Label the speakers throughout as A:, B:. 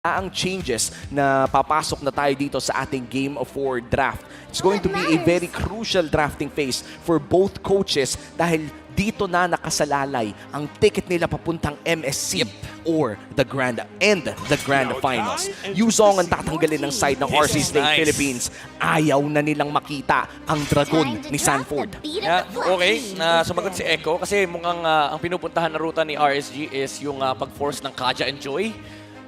A: ang changes na papasok na tayo dito sa ating Game of 4 draft. It's going to be a very crucial drafting phase for both coaches dahil dito na nakasalalay ang ticket nila papuntang MSC or the Grand Finals. Yuzong ang tatanggalin ng side ng RSG State Philippines. Ayaw na nilang makita ang dragon ni Sanford.
B: Yeah, okay, sumagot si Echo kasi mukhang ang pinupuntahan na ruta ni RSG is yung pag-force ng Kaja and Joy.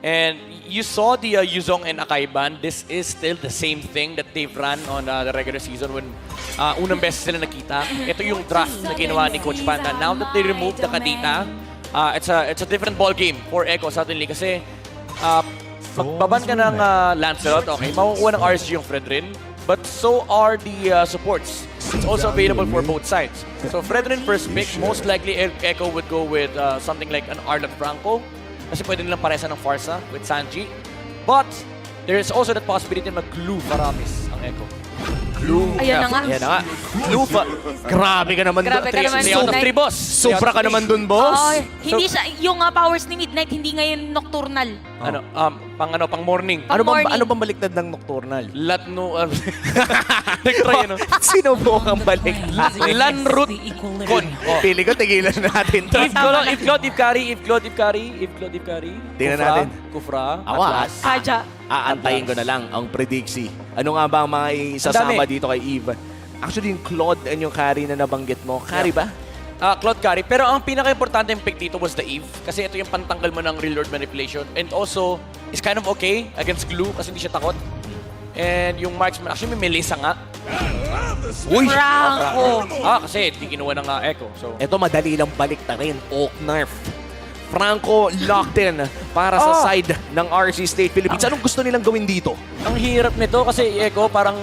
B: And you saw the Yuzong and Akai ban. This is still the same thing that they've run on the regular season when unang beses sila nakita. Ito yung draft na ginawa ni Coach Panda. Now that they removed the Kadita, it's a different ball game for Echo suddenly kasi magbaban ka ng Lancelot, okay, makukuha ng RSG yung Fredrin, but so are the supports. It's also available for both sides. So Fredrin first pick, most likely Echo would go with something like an Arlot Franco. Kasi pwede nilang paresa ng Farsa with Sanji. But there is also that possibility na mag-glue Paramis ang Echo. Glue.
C: Ayan na nga.
A: Ayan na nga. Glue pa. Grabe ka naman.
C: Grabe ka naman.
B: 3 out of 3, boss.
A: Sobra ka naman dun, boss.
C: Hindi siya, yung powers ni Midnight, hindi ngayon nocturnal.
B: Pang morning.
A: Ano bang baliktad ng nocturnal?
B: Latno. Nag-try, ano?
A: Sinubok ang baliktad.
B: Lanrut Con.
A: Pili ko, tigilan natin to.
B: If Claude carry.
A: Tingnan natin.
B: Kufra.
A: Ako,
B: Atlas.
C: Kaja.
A: Aantayin ko na lang ang prediksi. Ano nga ba ang mga isasama dito kay Eve? Actually, yung Claude and yung carry na nabanggit mo. Carry ba?
B: Claude carry. Pero ang pinaka-importante yung pick dito was the Eve. Kasi ito yung pantanggal mo ng real world manipulation. And also, is kind of okay against glue kasi hindi siya takot. And yung marksman, actually may Melissa nga.
A: Uy!
C: Franco.
B: Kasi hindi kinuha ng Echo. So,
A: Ito madali lang baliktarin. Oak Nerf. Franco locked in para sa side ng RSG State Philippines. Anong gusto nilang gawin dito?
B: ang hirap nito kasi Echo parang...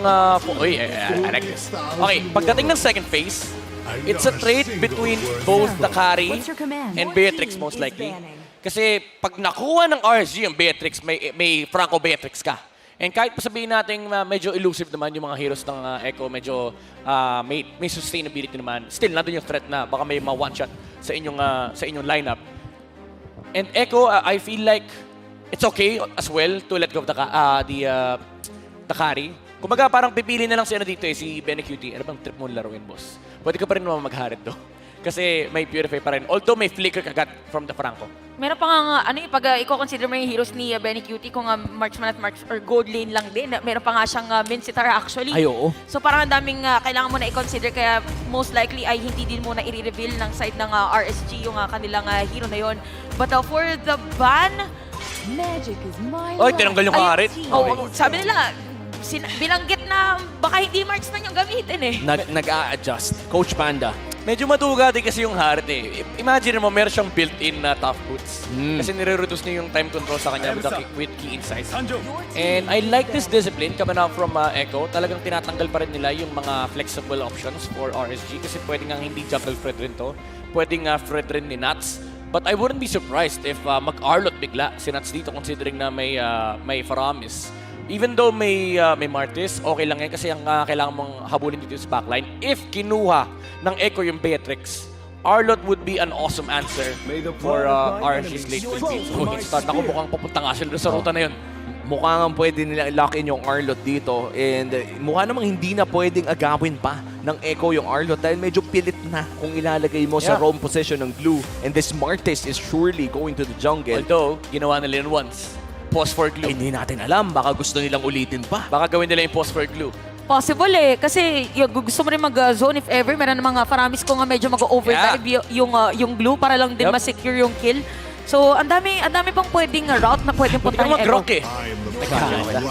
B: I like this. Okay, pagdating ng second phase, it's a trade between both the carry and Beatrix most likely. Kasi pag nakuha ng RSG ang Beatrix, may Franco Beatrix ka. And kahit pa sabihin natin medyo elusive naman yung mga heroes ng Echo, medyo may sustainability naman. Still, nandun yung threat na baka may ma-one-shot sa inyong lineup. And Echo, I feel like it's okay as well to let go of the carry. Kumbaga parang pipili na lang si dito si Benny Cutie. Ano bang trip mo laruin, boss? Pwede ka pa rin naman magharit do. Kasi may Purify pa rin. Although may flicker kagat from the Franco.
C: Meron pa nga, pag i-consider mo yung heroes ni Benny Cutie, kung marksman at or gold lane lang din, meron pa nga siyang Mincitar actually.
A: Ay, oo.
C: So parang ang daming kailangan mo na i-consider, kaya most likely ay hindi din muna i-reveal ng side ng RSG yung kanilang hero na yon. But for the ban,
B: Oy, tinanggal yung karit.
C: Sabi nila, binanggit na baka hindi marksman yung gamitin eh.
A: Nag-a-adjust. Coach Panda.
B: Medyo maduga din kasi yung Harit eh. Imagine mo, meron siyang built-in na tough boots. Kasi nire-reduce niya yung time control sa kanya with key insights. And I like this discipline coming out from Echo. Talagang tinatanggal pa rin nila yung mga flexible options for RSG kasi pwede nga hindi jungle Fredrin to. Pwede nga Fredrin ni Nats. But I wouldn't be surprised if mag-Arlot bigla si Nats dito considering na may Faramis. Even though may Martis, okay lang yan kasi ang kailangan mong habulin dito sa backline. If kinuha ng Echo yung Beatrix, Arlot would be an awesome answer for RSG's late Philippines. Start ako mukhang papunta nga sila sa ruta na yun.
A: Mukha nga pwede nila lock in yung Arlot dito and mukha namang hindi na pwedeng agawin pa ng Echo yung Arlot dahil medyo pilit na kung ilalagay mo sa roam position ng Glue and this Martis is surely going to the jungle.
B: Although, ginawa nila yun once. Pause for glue.
A: Hindi natin alam. Baka gusto nilang ulitin pa.
B: Baka gawin nila yung pause for glue.
C: Possible eh. Kasi gusto mo rin mag-zone if ever. Meron ng mga Faramis ko nga medyo mag-overdrive yung glue para lang din ma-secure yung kill. So, ang dami pang pwedeng route na pwedeng puntahan yung
B: mag-rock
C: Echo.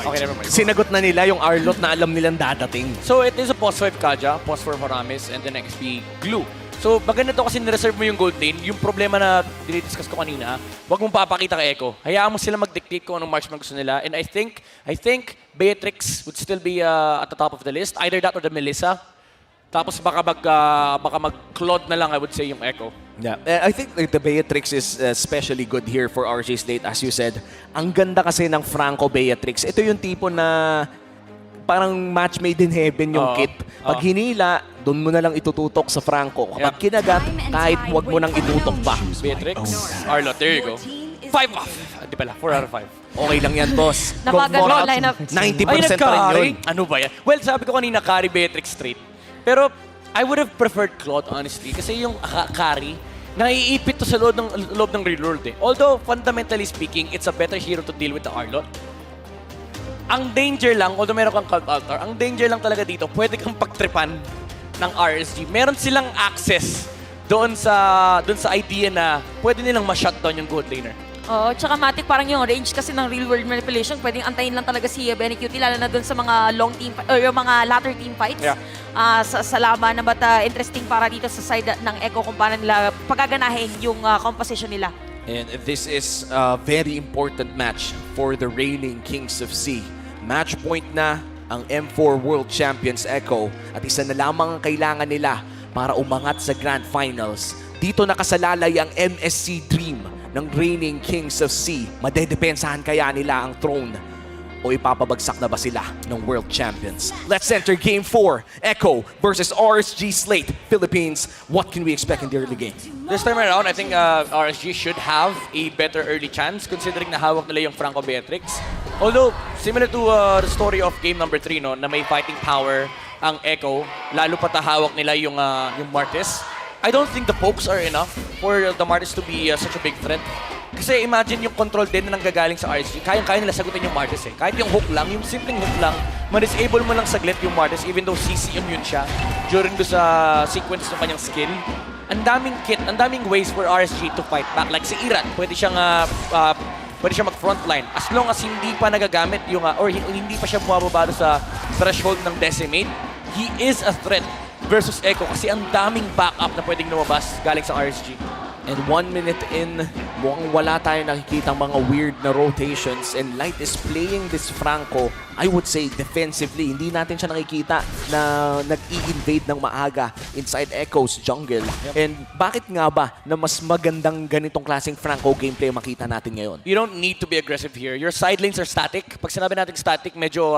B: Okay, never mind.
A: Sinagot na nila yung Arlot na alam nilang dadating.
B: So, it is a pause 5 Kaja, pause for Faramis, and the next be glue. So, maganda to kasi nireserve mo yung gold lane. Yung problema na dinidiscuss ko kanina, huwag mong papakita kay Echo. Hayaan mo sila mag-dictate kung anong marksman gusto nila. And I think Beatrix would still be at the top of the list. Either that or the Melissa. Tapos baka mag-Claude na lang, I would say, yung Echo.
A: Yeah, I think the Beatrix is especially good here for RSG State, as you said. Ang ganda kasi ng Franco Beatrix. Ito yung tipo na parang match made in heaven yung kit. Pag hinila, doon mo na lang itututok sa Franco. Kapag kinagat, kahit huwag mo nang itutok pa.
B: Beatrix, Arlot, there you go. 5 off. Hindi pala, 4 out of 5.
A: Okay lang yan, boss.
C: Napagano
A: Kung
C: ang lineup.
A: 90% pa rin yun.
B: Ano ba yan? Well, sabi ko kanina, carry Beatrix straight. Pero I would have preferred Claude, honestly. Kasi yung carry, naiipit to sa loob ng real world eh. Although, fundamentally speaking, it's a better hero to deal with the Arlot. Ang danger lang, although meron kang Cult Altar, ang danger lang talaga dito, pwede kang pagtripan ng RSG. Meron silang access doon sa idea na pwede nilang ma-shutdown yung gold laner.
C: Oo, tsaka Matic, parang yung range kasi ng real world manipulation, pwedeng antayin lang talaga si Benny Cutie, lalo na doon sa mga long team, or yung mga latter team fights.
B: Yeah.
C: Sa laban na interesting para dito sa side ng Echo kung paano nila pagaganahin yung composition nila.
A: And this is a very important match for the reigning Kings of Sea. Match point na ang M4 World Champions Echo at isa na lamang ang kailangan nila para umangat sa Grand Finals. Dito nakasalalay ang MSC Dream ng reigning Kings of Sea. Madedepensahan kaya nila ang throne o ipapabagsak na ba sila ng World Champions? Let's enter Game 4. Echo versus RSG Slate Philippines. What can we expect in the early game?
B: This time around, I think RSG should have a better early chance considering na hawak nila yung Franco Beatrix. Although, similar to the story of game number 3, no, na may fighting power ang Echo, lalo pa hawak nila yung Martis. I don't think the pokes are enough for the Martis to be such a big threat. Kasi imagine yung control din na nanggagaling sa RSG. Kayang-kaya nila sagutin yung Martis eh. Kahit yung hook lang, yung simpleng hook lang, ma-disable mo lang saglit yung Martis even though CC immune siya during do sa sequence ng kanyang skill. Ang daming kit, ang daming ways for RSG to fight back. Like si Irat, pwede siyang mag-frontline. As long as hindi pa nagagamit yung, or hindi pa siya bumababa sa threshold ng Decimate, he is a threat versus Echo kasi ang daming backup na pwedeng lumabas galing sa RSG.
A: And 1 minute in, mukhang wala tayo nakikita mga weird na rotations and Light is playing this Franco, I would say defensively. Hindi natin siya nakikita na nag-i-invade ng maaga inside Echo's jungle. And bakit nga ba na mas magandang ganitong klaseng Franco gameplay makita natin ngayon?
B: You don't need to be aggressive here. Your side lanes are static. Pag sinabi natin static, medyo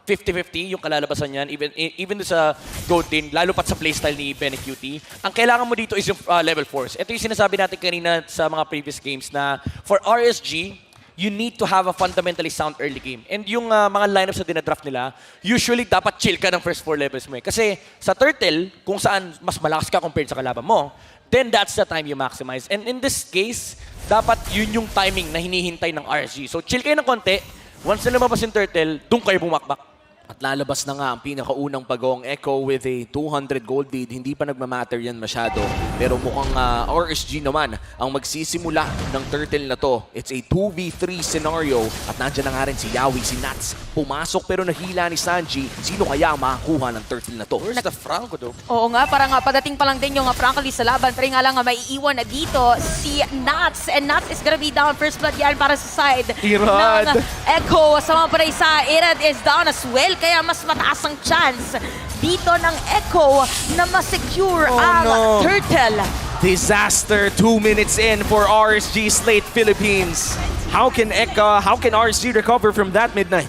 B: 50-50 yung kalalabasan niyan, even sa gold lane, lalo pat sa playstyle ni Benny Cutie. Ang kailangan mo dito is yung level 4s. Ito yung sinasabi natin kanina sa mga previous games na for RSG, you need to have a fundamentally sound early game. And yung mga lineups na dinadraft nila, usually dapat chill ka ng first 4 levels mo eh. Kasi sa Turtle, kung saan mas malakas ka compared sa kalaban mo, then that's the time you maximize. And in this case, dapat yun yung timing na hinihintay ng RSG. So chill kayo ng konti, once na lumabas yung Turtle, doon kayo bumakbak.
A: At lalabas na nga ang pinakaunang pagong Echo with a 200 gold lead. Hindi pa nagmamatter yan masyado. Pero mukhang RSG naman ang magsisimula ng turtle na to. It's a 2v3 scenario. At nandiyan na nga rin si Yawi, si Nats. Pumasok pero nahila ni Sanji. Sino kaya ang makakuha ng turtle na to?
B: Where's the Franco though?
C: Oo nga, parang pagdating pa lang din yung Franco sa laban. Pero nga lang may iiwan na dito si Nats. And Nats is gonna be down. First blood yan para sa side
A: Irad.
C: ng Echo. Sa mga paray sa Irad is down as well. Kaya mas mataas ang chance dito ng Echo na ma-secure ang turtle.
A: Disaster 2 minutes in for RSG Slate Philippines. How can RSG recover from that midnight?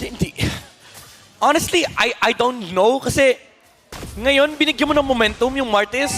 B: Hindi. Honestly, I don't know kasi ngayon binigyan mo ng momentum yung Martis.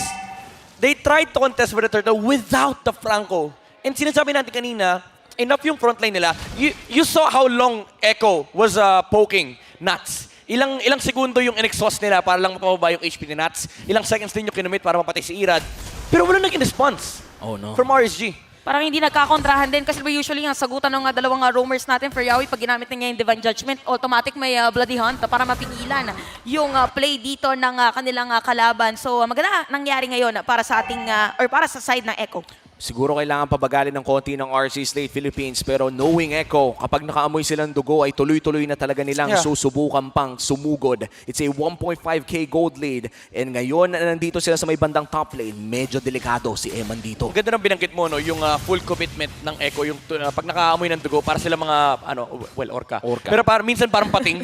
B: They tried to contest with the turtle without the Franco. And sinasabi natin kanina, enough yung frontline nila. You saw how long Echo was poking Nuts. Ilang segundo yung in-exhaust nila para lang mapababa yung HP ni Nuts. Ilang seconds din yung kinumit para mapatay si Irad. Pero wala naging response from RSG.
C: Parang hindi nagkakontrahan din kasi usually ang sagutan ng dalawang roamers natin for Yawi pag ginamit niya yung Divine Judgment, automatic may Bloody Hunt para mapigilan yung play dito ng kanilang kalaban. So maganda nangyari ngayon para sa ating or para sa side ng Echo.
A: Siguro kailangan pabagalin ng konti ng RC Slate Philippines pero knowing Echo, kapag nakaamoy silang dugo ay tuloy-tuloy na talaga nilang susubukan pang sumugod. It's a 1.5k gold lead and ngayon na nandito sila sa may bandang top lane, medyo delikado si Eman dito.
B: Ang ganda ng binanggit mo, no? Yung full commitment ng Echo, yung pag nakaamoy ng dugo, para sila mga, orca. Pero minsan parang pating.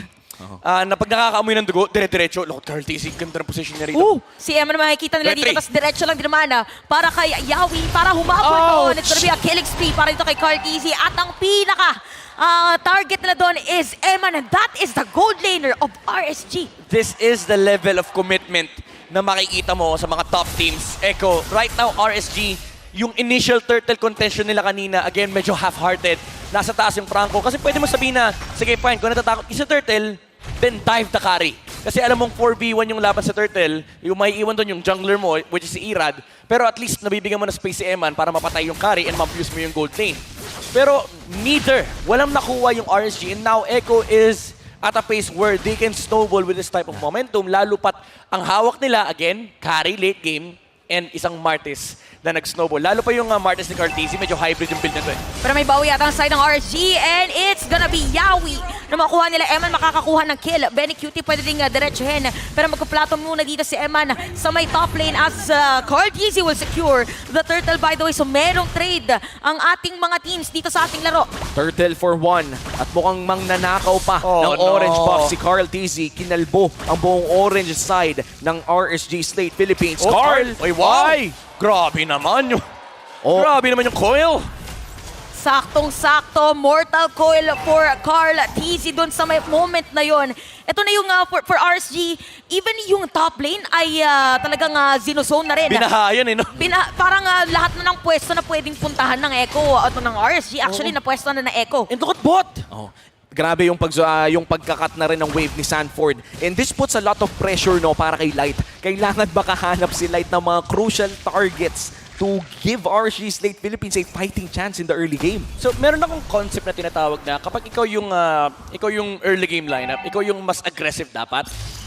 B: Na pag nakakaamoy ng dugo, dire-diretso. Look, Carl TC, ganda ng position niya rito.
C: Si Emma naman makikita nila dito, tapos diretso lang din naman para kay Yawi, para humabol doon. It's gonna be a killing spree para dito kay Carl TC. At ang pinaka target nila doon is Emma, and that is the gold laner of RSG.
B: This is the level of commitment na makikita mo sa mga top teams. Echo, right now, RSG, yung initial turtle contention nila kanina, again, medyo half-hearted. Nasa taas yung Franco. Kasi pwede mo sabihin na, sige fine, kung natatakot isa turtle, then dive the carry. Kasi alam mong 4v1 yung laban sa turtle, yung may iwan doon yung jungler mo, which is si Irad, pero at least nabibigyan mo na space si Eman para mapatay yung carry and mabuse mo yung gold lane. Pero neither. Walang nakuha yung RSG and now Echo is at a pace where they can snowball with this type of momentum, lalo pat ang hawak nila, again, carry late game, and isang Martis na nag-snowball. Lalo pa yung Martis ni Cartesi, medyo hybrid yung build nito eh.
C: Pero may bawi yata ang side ng RSG and it's gonna be Yawi na makuha nila. Eman makakakuha ng kill. Benny Cutie pwede ding diretsuhin. Pero magka-plato muna dito si Eman sa may top lane as Cartesi will secure the turtle by the way. So merong trade ang ating mga teams dito sa ating laro.
A: Turtle for 1 at mukhang mangnanakaw pa ng orange buff si Carl TZ. Kinalbo ang buong orange side ng RSG Slate Philippines. Carl!
B: Oy, why? Grabe naman yung... Grabe naman yung coil.
C: Saktong-sakto, mortal coil for Carl TZ doon sa may moment na yon. Ito na yung for RSG, even yung top lane ay talagang zinozone na rin.
B: Binahayan eh, no?
C: Parang lahat na ng pwesto na pwedeng puntahan ng Echo at ng RSG, actually na pwesto na ng Echo.
B: And look at bot!
A: Oh. Grabe yung yung pagkakat na rin ng wave ni Sanford. And this puts a lot of pressure no para kay Light. Kailangan makahanap si Light ng mga crucial targets to give RSG Slate Philippines a fighting chance in the early game.
B: So, meron akong concept na tinatawag na kapag ikaw yung early game lineup, ikaw yung mas aggressive dapat.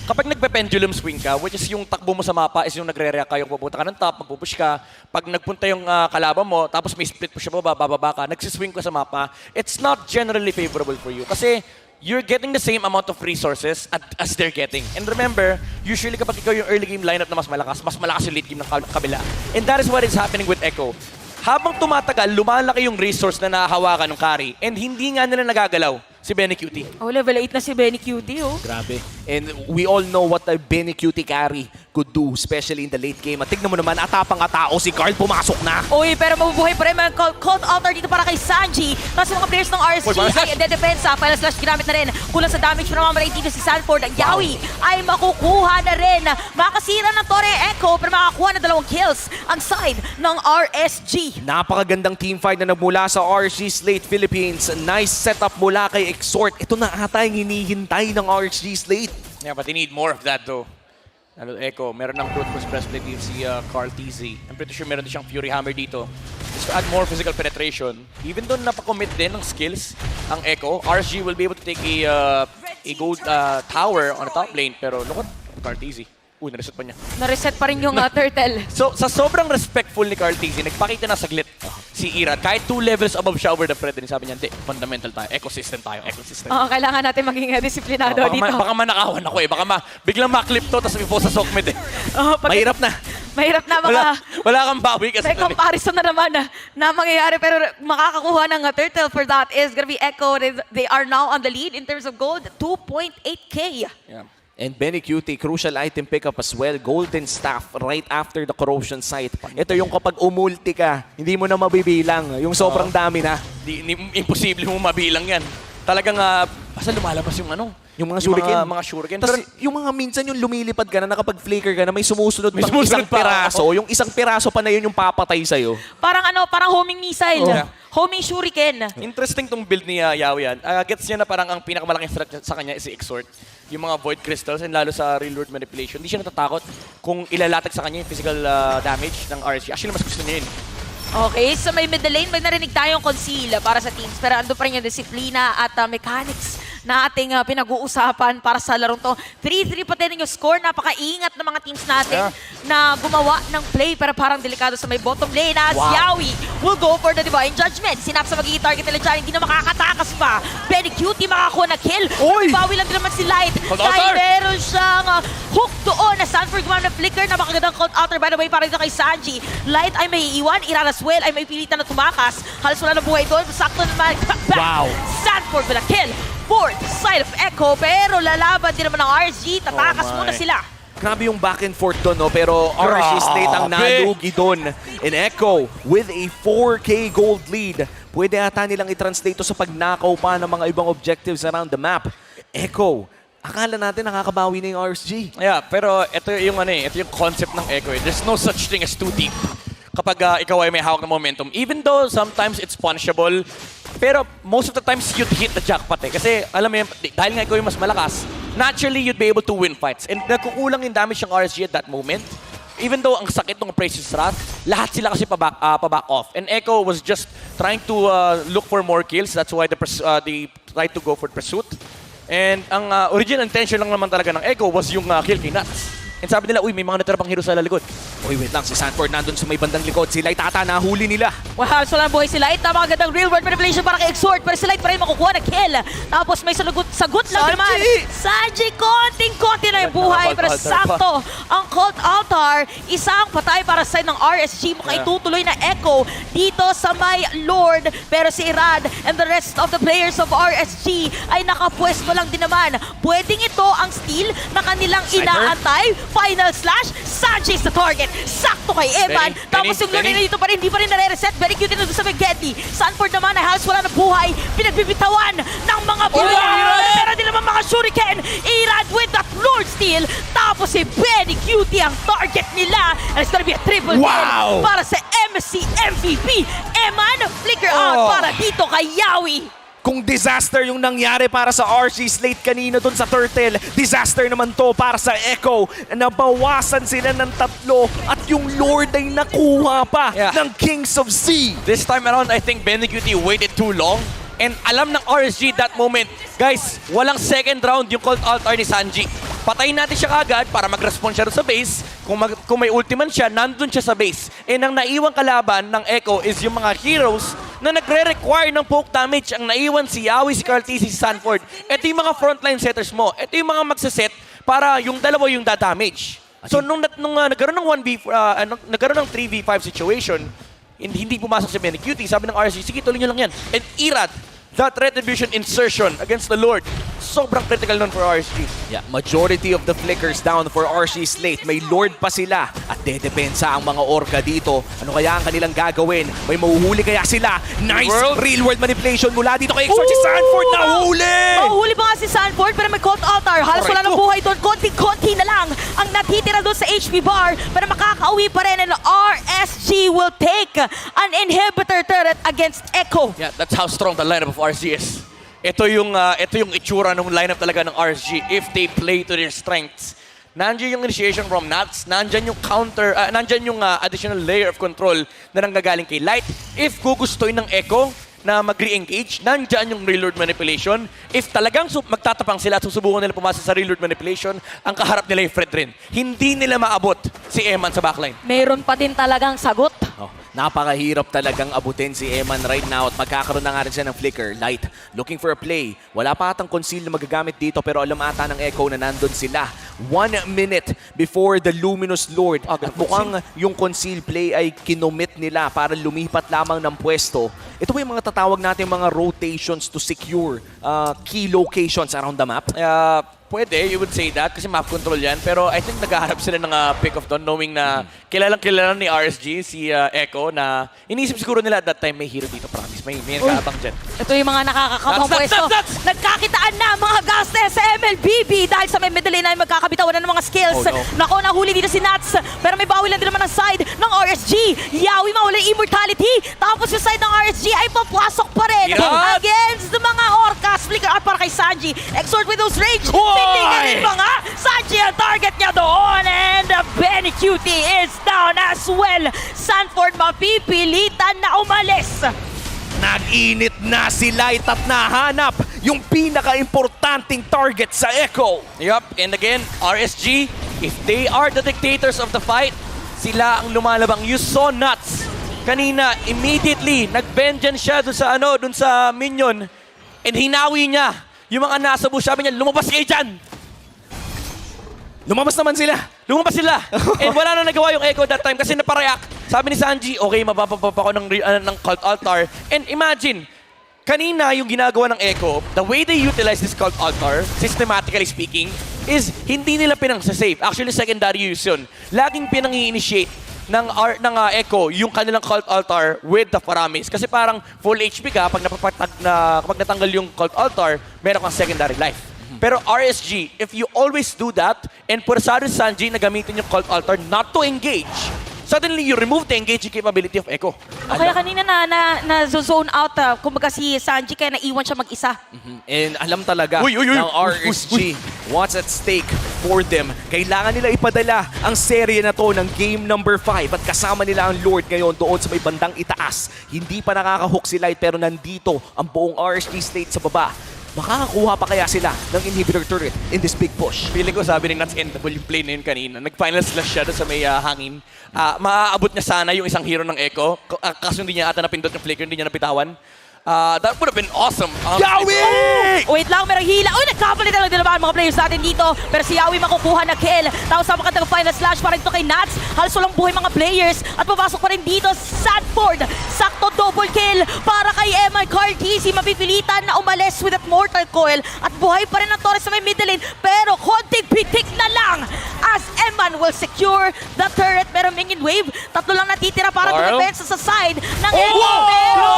B: Kapag nagpe-pendulum swing ka, which is yung takbo mo sa mapa is yung nagre-react ka, yung pupunta ka ng top, magpupush ka. Pag nagpunta yung kalaban mo, tapos may split push mo, bababa ka, nagsiswing ka sa mapa, it's not generally favorable for you. Kasi you're getting the same amount of resources as they're getting. And remember, usually kapag ikaw yung early game lineup na mas malakas yung late game ng kabila. And that is what is happening with Echo. Habang tumatagal, lumalaki yung resource na nahahawakan ng carry. And hindi nga nila nagagalaw si Benny Cutie.
C: Oh, level 8 na si Benny Cutie, oh.
A: Grabe. And we all know what a Benny Cutie carry could do, especially in the late game. At tignan mo naman, atapang-atao si Carl, pumasok na.
C: Uy, pero mabubuhay pa rin mga cold altar dito para kay Sanji. Tapos mga players ng RSG ay dedepensa. Final slash ginamit na rin. Kulang sa damage pa naman dito si Sanford. Yawi ay makukuha na rin. Makasira ng Torre Echo pero makakuha na 2 kills ang side ng RSG.
A: Napakagandang teamfight na nagmula sa RSG Slate Philippines. Nice setup mula kay Exhort. Ito na ata yung hinihintay ng RSG Slate.
B: Yeah, but they need more of that though. Lalo Echo, meron ng brute force breastplate dito si Carl TZ. I'm pretty sure meron din siyang Fury Hammer dito. Just to add more physical penetration. Even though napakommit din ng skills ang Echo, RSG will be able to take a gold tower on the top lane. Pero look at Carl TZ. Uy, nareset pa niya.
C: Nareset pa rin yung turtle.
B: So, sa sobrang respectful ni Carl TZ, nagpakita na saglit si Irad. Kahit 2 levels above siya over the Fred, sabi niya, hindi, fundamental tayo. Ecosystem tayo, ecosystem.
C: Oo, kailangan natin maging disiplinado dito.
B: Baka manakawan ako eh. Baka biglang maklip to, tapos ipo sa Sokmed eh.
A: Mahirap na.
C: Mahirap na
B: wala kang bawi kasi.
C: May comparison na naman na mangyayari pero makakakuha ng turtle for that is gonna be Echo. They are now on the lead in terms of gold, 2.8k.
B: Yeah.
A: And Benny Cutie, crucial item pickup as well. Golden Staff right after the corrosion site. Ito yung kapag umulti ka, hindi mo na mabibilang. Yung sobrang dami na.
B: Imposible mo mabilang yan. Talagang, basta lumalabas yung ano.
A: Yung mga shuriken.
B: Mga shuriken.
A: Tapos yung mga minsan yung lumilipad ka na, nakapag-flicker ka na, may sumusunod
B: May
A: pang
B: sumusunod
A: isang
B: pa.
A: piraso. Yung isang piraso pa na yun yung papatay sa'yo.
C: Parang homing missile.
B: Yeah.
C: Homing shuriken.
B: Interesting tong build ni Yawi yan. Gets niya na parang ang pinakamalaking threat sa kanya is si Exhort. Yung mga void crystals and lalo sa real world manipulation. Hindi siya natatakot kung ilalatag sa kanya yung physical damage ng RSG. Actually, mas gusto niya yun.
C: Okay, so may middle lane, may narinig tayong conceal para sa teams. Pero ando pa rin yung disiplina at mechanics na ating pinag-uusapan para sa larong to. 3-3 pa din yung score. Napakaingat ng mga teams natin na gumawa ng play pero parang delikado sa may bottom lane. As Yawi will go for the Divine Judgment. Sinap sa magiging target nila dyan, hindi na makakatakas pa. Benny Cutie makakuha na kill. Bawi lang din naman si Light. Dahil meron siyang hook doon na Sanford gumamit na flicker. Napakagandang count outer by the way para dito kay Sanji. Light ay may iwan. Iran as well ay may pilitan na tumakas. Halos wala na buhay doon. Sakto naman. Sanford with a kill. Fourth side of Echo, pero lalaban din naman ng RSG. Tatakas muna sila.
A: Grabe yung back and forth doon, no? Pero RSG Slate ang nalugi doon. And Echo with a 4K gold lead. Pwede ata nilang i-translate to sa pagnakaw pa ng mga ibang objectives around the map. Echo, akala natin nakakabawi na yung RSG.
B: Yeah, pero ito yung concept ng Echo. There's no such thing as too deep. kapag ikaw ay may hawak ng momentum. Even though sometimes it's punishable, pero most of the times you'd hit the jackpot eh. Kasi alam mo yun, dahil nga ikaw yung mas malakas, naturally you'd be able to win fights. And nagkukulang yung damage ng RSG at that moment. Even though ang sakit ng Precious Wrath, lahat sila kasi pa-back off. And Echo was just trying to look for more kills. That's why they tried to go for pursuit. And ang original intention lang naman talaga ng Echo was yung kill kay Nuts. And sabi nila, uy, may mga natira pang hero sa lalikod.
A: Uy, wait lang, si Sanford nandun sa may bandang likod. Sila tata, nahuli nila.
C: Wow, so lang buhay si Light. Napakagandang real world manipulation para kay Exort. Pero si Light pa rin makukuha na kill. Tapos may sagot lang naman. Sanji, konting-konti na yung buhay. Pero sakto, ang Cult Altar, isang patay para sa side ng RSG. Mukhang itutuloy na Echo dito sa may Lord. Pero si Irad and the rest of the players of RSG ay nakapwesto lang din naman. Pwedeng ito ang steal na kanilang inaantay. Final slash, Sanji is the target. Sakto kay Eman. Tapos yung Lord na dito pa rin, hindi pa rin nare-reset. Very cute din sa Spaghetti. Sanford naman ay halos wala na buhay. Pinagbibitawan ng mga buhay. Pero din naman mga shuriken. Irad with that Lord steal. Tapos si Benny Cutie ang target nila. And it's gonna be a triple kill para sa MSC MVP. Eman, flicker out para dito kay Yawi.
A: Kung disaster yung nangyari para sa RC Slate kanina dun sa Turtle, disaster naman to para sa Echo. Nabawasan sila ng 3 at yung Lord ay nakuha pa ng Kings of Z.
B: This time around, I think Benny Cutie waited too long. And alam ng RSG that moment, guys, walang second round yung Cult Altar ni Sanji. Patayin natin siya kagad para mag-response siya sa base. Kung may ultiman siya, nandun siya sa base. And ang naiwang kalaban ng Echo is yung mga heroes na nagre-require ng poke damage. Ang naiwan si Yawi, si Cartesi, si Sanford. Ito yung mga frontline setters mo. Ito yung mga magsaset para yung dalawa yung da-damage. So nung nagkaroon ng nagkaroon ng 3v5 situation, hindi pumasok si Benny Cutie, sabi ng RSG, sige, tuloy nyo lang yan. And Irad, that retribution insertion against the Lord, sobrang critical nun for RSG.
A: Yeah, majority of the flickers down for RC Slate. May Lord pa sila at dedepensa ang mga Orca dito. Ano kaya ang kanilang gagawin? May mahuhuli kaya sila? Nice real world manipulation mula dito kay Exort. Si Sanford nahuli!
C: Mahuli pa nga si Sanford pero may Cult Altar. Halos wala ng buhay doon. Konti na lang ang natitira doon sa HP bar pero makakauwi pa rin and RSG will take an inhibitor turret against Echo.
B: Yeah, that's how strong the lineup of RSG is. Ito yung itsura ng lineup talaga ng RSG if they play to their strengths. Nandiyan yung initiation from Nuts, nandiyan yung counter, nandiyan yung additional layer of control na nanggagaling kay Light. If gugustuhin ng Echo na mag-re-engage, nandiyan yung reload manipulation. If talagang magtatapang sila at susubukan nila pumasok sa reload manipulation, ang kaharap nila yung Fred rin. Hindi nila maabot si Eman sa backline.
C: Meron pa din talagang sagot.
A: Napakahirap talagang abutin si Eman right now at magkakaroon na nga rin siya ng flicker. Light, looking for a play. Wala pa atang conceal na magagamit dito pero alam ata ng Echo na nandun sila. 1 minute before the Luminous Lord. At mukhang yung conceal play ay kinomit nila para lumipat lamang ng pwesto. Ito ba yung mga tatawag natin mga rotations to secure key locations around the map?
B: Pwede, you would say that kasi map control yan. Pero I think naghaharap sila ng pick of dawn knowing na kilalang-kilala ni RSG, si Echo, na inisip siguro nila at that time may hero dito, promise. May nagkaabang dyan.
C: Ito yung mga nakakakapang pwesto. Nagkakitaan na mga gastes sa MLBB dahil sa may middle lane ay magkakabitawan na ng mga skills. Nako, nahuli dito si Nuts. Pero may bawi lang din naman ang side ng RSG. Yawi mawala immortality. Tapos yung side ng RSG ay papasok pa rin against the mga Orcas. Flicker out para kay Sanji. Exort with those rage. Titingnan pa nga. Sanji ang target niya doon. And Benny Cutie is down as well. Sanford mapipilitan na umalis.
A: Nag-init na si Light at nahanap yung pinaka-importanting target sa Echo.
B: Yup, and again, RSG, if they are the dictators of the fight, sila ang lumalabang. You saw Nuts. Kanina, immediately, nag-vengeance siya dun sa minion. And hinawi niya yung mga nasa bush. Sabi niya, lumabas kayo dyan!
A: Lumabas naman sila.
B: Lumabas sila. And wala na nagawa yung Echo that time kasi napareact. Sabi ni Sanji, okay, mapapapa ko ng Cult Altar. And imagine, kanina yung ginagawa ng Echo, the way they utilize this Cult Altar, systematically speaking, is hindi nila pinang-save. Actually, secondary use yun. Laging pinang-i-initiate ng Echo yung kanilang Cult Altar with the Paramis. Kasi parang full HP ka, kapag natanggal yung Cult Altar, meron kang secondary life. Pero RSG, if you always do that, and pursado si Sanji na gamitin yung Cult Altar not to engage, suddenly you remove the engaging capability of Echo.
C: O kaya kanina na zone out, kumbaga si Sanji, kaya naiwan siya mag-isa.
A: And alam talaga
B: Uy, uy, uy.
A: ng RSG what's at stake for them. Kailangan nila ipadala ang serye na to ng game number 5 at kasama nila ang Lord ngayon doon sa may bandang itaas. Hindi pa nakaka-hook si Light pero nandito ang buong RSG slate sa baba. Makakakuha pa kaya sila ng inhibitor turret in this big push?
B: Feeling ko sabi ng Nuts Endable yung play na yun kanina. Nag-final slash siya doon sa may hangin. Maaabot niya sana yung isang hero ng Echo. Kaso hindi niya ata napindot yung flicker, hindi niya napitawan. That would have been awesome.
A: Yawi!
C: Wait lang, merong hila. Uy, nagkapalitan lang din naman mga players natin dito. Pero si Yawi makukuha na kill. Tapos sa makatang final slash pa rin ito kay Nats. Halos walang buhay mga players. At papasok pa rin dito Sanford. Sakto double kill para kay Eman Cartesi. Mapipilitan na umalis with that mortal coil. At buhay pa rin ang Torres sa may middle lane. Pero konting pitik na lang as Eman will secure the turret. Pero minion wave, tatlo lang natitira para dumepens sa side ng Eman. Pero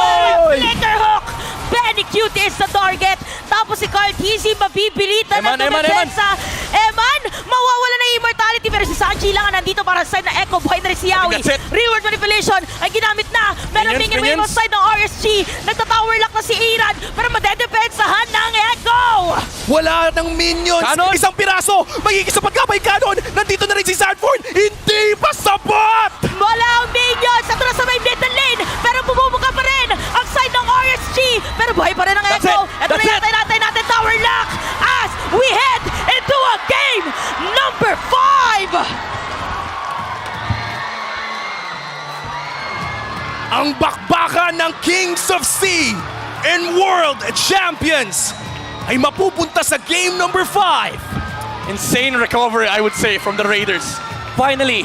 C: flicker hook! Benny Cute is the target. Tapos si Cartesi mabibilitan na dumepensa. Eman, mawawala na yung immortality. Pero si Sanji lang ang nandito para sa side na Echo. Buhay na rin si Yawi. Reward manipulation ay ginamit na. Meron minion wave on side ng RSG. Nagta-tower lock na si Iran. Pero madedepensahan ng Echo.
A: Wala ng minions!
B: Canon?
A: Isang piraso! Magiging sa pagkabay Canon! Nandito na rin si Sanford! Hindi pa sapat!
C: Wala ang minions. Ito na sa may middle lane. Pero bumumuka pa rin ang side ng RSG. Pero buhay pa rin ang
B: That's
C: Echo.
B: it.
C: Ito na yatay natin tower lock as we head into a game number 5.
A: Ang bakbakan ng Kings of Sea and World Champions ay mapupunta sa game number 5.
B: Insane recovery, I would say, from the Raiders. Finally,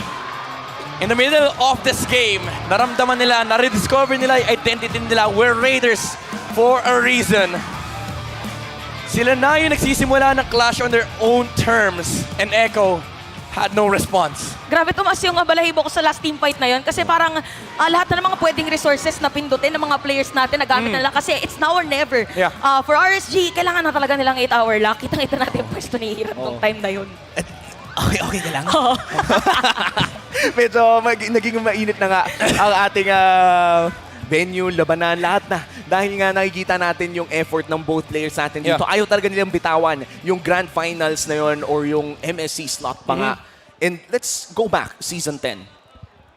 B: in the middle of this game, naramdaman nila, na-rediscover nila yung identity nila. We're Raiders for a reason. Sila na yung nagsisimula ng clash on their own terms. And Echo had no response.
C: Grabe, tumas yung balahibo ko sa last team fight na yun. Kasi parang lahat na ng mga pwedeng resources na pindutin ng mga players natin, nagamit nila. Kasi it's now or never.
B: Yeah.
C: For RSG, kailangan na talaga nilang 8-hour lock. Kitang-kita natin yung pwesto ni Hiram nung time na yun.
A: Okay ka lang? Medyo naging mainit na nga ang ating venue, labanan, lahat na. Dahil nga nakikita natin yung effort ng both players natin dito.
B: Yeah.
A: Ayaw talaga nilang bitawan yung grand finals na yun or yung MSC slot pa nga. And let's go back, Season 10.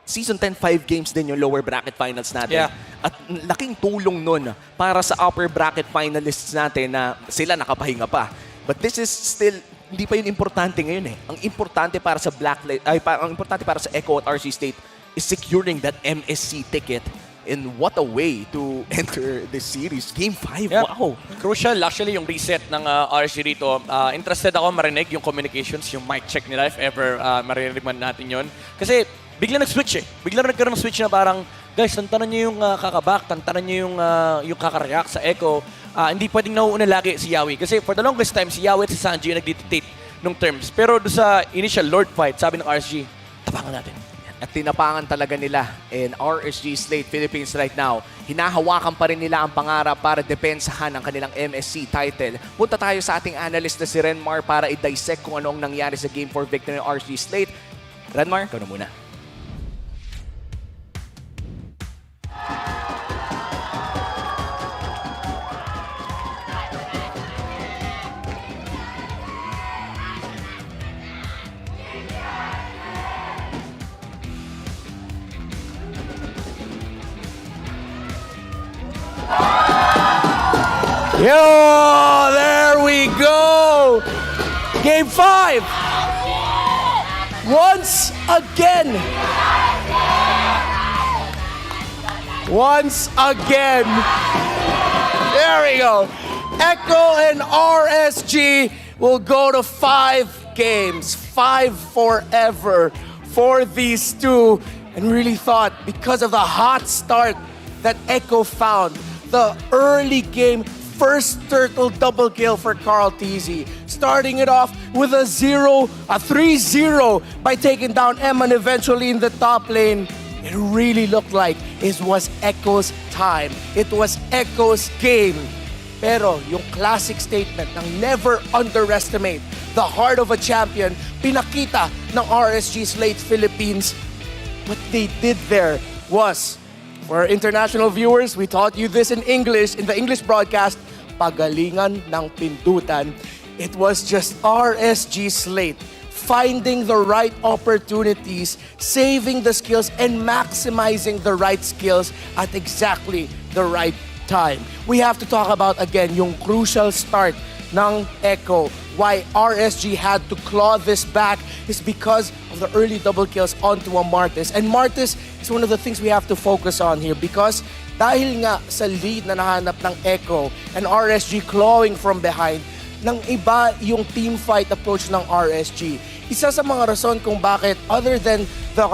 A: Season 10, 5 games din yung lower bracket finals natin.
B: Yeah.
A: At laking tulong nun para sa upper bracket finalists natin na sila nakapahinga pa. But this is still, hindi pa yun importante ngayon eh. Ang importante para sa ang importante para sa Echo at RC State is securing that MSC ticket. And what a way to enter this series. Game 5,
B: Yeah.
A: wow.
B: Crucial actually yung reset ng RSG dito. Interested ako marinig yung communications, yung mic check nila if ever marinig man natin yon. Kasi bigla nag-switch eh. Bigla nagkaroon ng switch na parang, guys, tantanan nyo yung kakaback, tantanan nyo yung kakareact sa Echo. Hindi pwedeng nauuna lagi si Yawi. Kasi for the longest time, si Yawi at si Sanji yung nag-dictate nung terms. Pero doon sa initial Lord fight, sabi ng RSG, tapangan natin.
A: At tinapangan talaga nila in RSG Slate Philippines right now. Hinahawakan pa rin nila ang pangarap para depensahan ang kanilang MSC title. Punta tayo sa ating analyst na si Renmar para i-dissect kung ano ang nangyari sa Game 4 victory ng RSG Slate. Renmar, ikaw na muna.
D: Yo, there we go. Game 5. Once again. Once again. There we go. Echo and RSG will go to 5 games. 5 forever for these two. And really thought because of the hot start that Echo found, the early game first turtle double kill for Carl Teasy. Starting it off with a 3-0 by taking down Eman eventually in the top lane. It really looked like it was Echo's time. It was Echo's game. Pero yung classic statement ng never underestimate the heart of a champion, pinakita ng RSG Slate Philippines what they did there was, for our international viewers, we taught you this in English, in the English broadcast, pagalingan ng pindutan. It was just RSG Slate finding the right opportunities, saving the skills, and maximizing the right skills at exactly the right time. We have to talk about, again, yung crucial start ng Echo. Why RSG had to claw this back is because of the early double kills onto a Martis. And Martis is one of the things we have to focus on here because dahil nga sa lead na nahanap ng Echo and RSG clawing from behind, nang iba yung team fight approach ng RSG. Isa sa mga rason kung bakit, other than the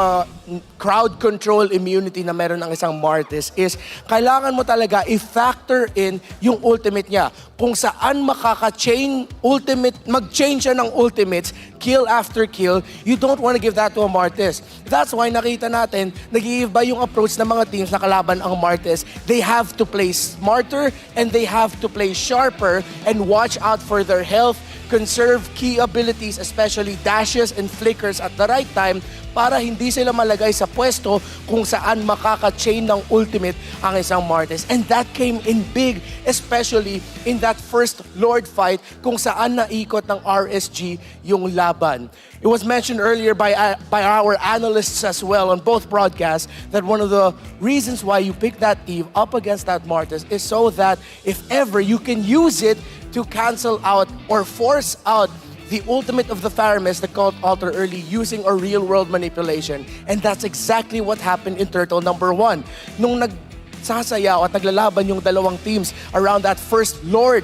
D: crowd control immunity na meron ng isang Martis, is kailangan mo talaga i-factor in yung ultimate niya. Kung saan makaka-chain ultimate, mag-change siya ng ultimates, kill after kill, you don't want to give that to a Martis. That's why nakita natin, nag-iiba yung approach ng mga teams na kalaban ang Martis. They have to play smarter and they have to play sharper and watch out for their health, conserve key abilities, especially dashes and flickers at the right time para hindi sila malagay sa pwesto kung saan makaka-chain ng ultimate ang isang Martis. And that came in big, especially in that first Lord fight kung saan naikot ng RSG yung laban. It was mentioned earlier by our analysts as well on both broadcasts that one of the reasons why you pick that Eve up against that Martis is so that if ever you can use it to cancel out or force out the ultimate of the Faramis, the Cult Altar early, using a real-world manipulation. And that's exactly what happened in Turtle number 1. Nung nagsasayaw at naglalaban yung dalawang teams around that first Lord,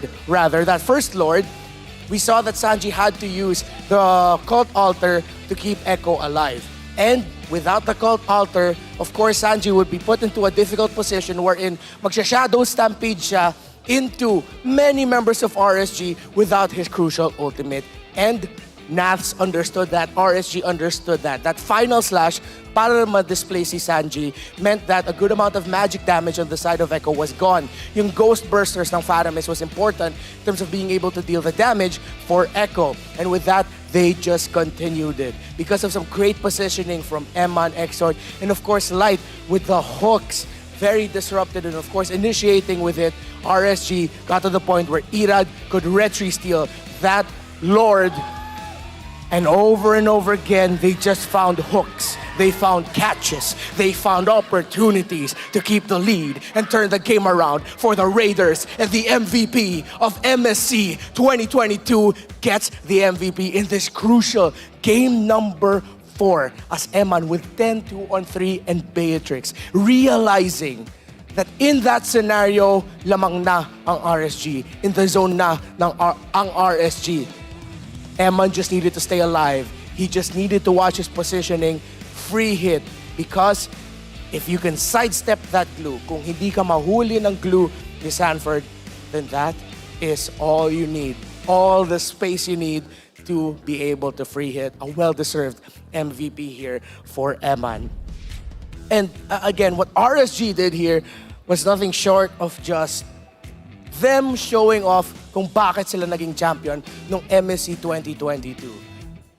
D: we saw that Sanji had to use the Cult Altar to keep Echo alive. And without the Cult Altar, of course, Sanji would be put into a difficult position wherein magsha-shadow stampede siya into many members of RSG without his crucial ultimate. And Naths understood that, RSG understood that. That final slash para ma-display si Sanji meant that a good amount of magic damage on the side of Echo was gone. Yung Ghost Bursters ng Faramis was important in terms of being able to deal the damage for Echo. And with that, they just continued it. Because of some great positioning from Emma and Exort, and of course Light with the hooks. Very disrupted, and of course initiating with it, RSG got to the point where Irad could retry steal that Lord, and over again they just found hooks, they found catches, they found opportunities to keep the lead and turn the game around for the Raiders, and the MVP of MSC 2022 gets the MVP in this crucial game number 4 as Eman with 10-2 on 3 and Beatrix realizing that in that scenario, lamang na ang RSG. In the zone na ng ang RSG. Eman just needed to stay alive. He just needed to watch his positioning, free hit. Because if you can sidestep that glue, kung hindi ka mahuli ng glue ni Sanford, then that is all you need. All the space you need to be able to free hit. A well-deserved MVP here for Eman. And again, what RSG did here was nothing short of just them showing off kung bakit sila naging champion nung MSC 2022.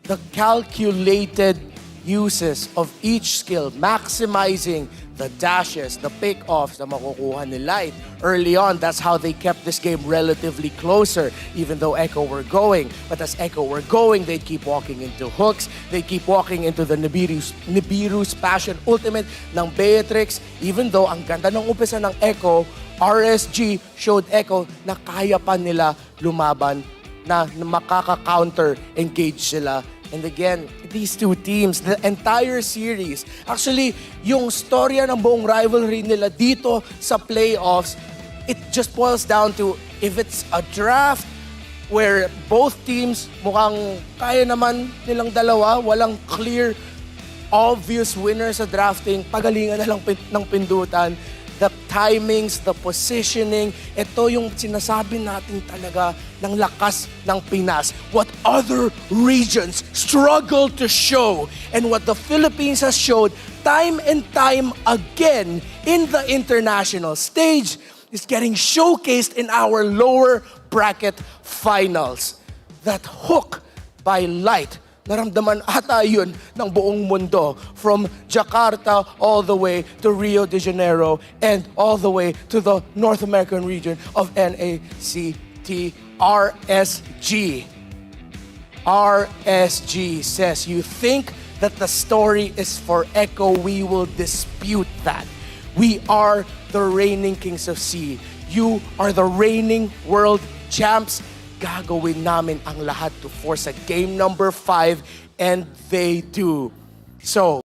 D: The calculated uses of each skill, maximizing the dashes, the pick-offs na makukuha ni Light. Early on, that's how they kept this game relatively closer, even though Echo were going. But as Echo were going, they'd keep walking into hooks, they'd keep walking into the Nibiru's Passion Ultimate ng Beatrix, even though ang ganda ng umpisa ng Echo, RSG showed Echo na kaya pa nila lumaban, na makaka-counter engage sila. And again, these two teams, the entire series, actually, yung storya ng buong rivalry nila dito sa playoffs, it just boils down to if it's a draft where both teams mukhang kaya naman nilang dalawa, walang clear, obvious winner sa drafting, pagalingan na lang ng pindutan. The timings, the positioning, ito yung sinasabi natin talaga ng lakas ng Pinas. What other regions struggle to show and what the Philippines has showed time and time again in the international stage is getting showcased in our lower bracket finals. That hook by Light naramdaman ata yun ng buong mundo. From Jakarta all the way to Rio de Janeiro and all the way to the North American region of NACT RSG. RSG says, you think that the story is for Echo, we will dispute that. We are the reigning kings of C. You are the reigning world champs. Gagawin namin ang lahat to force a game number 5, and they do. So,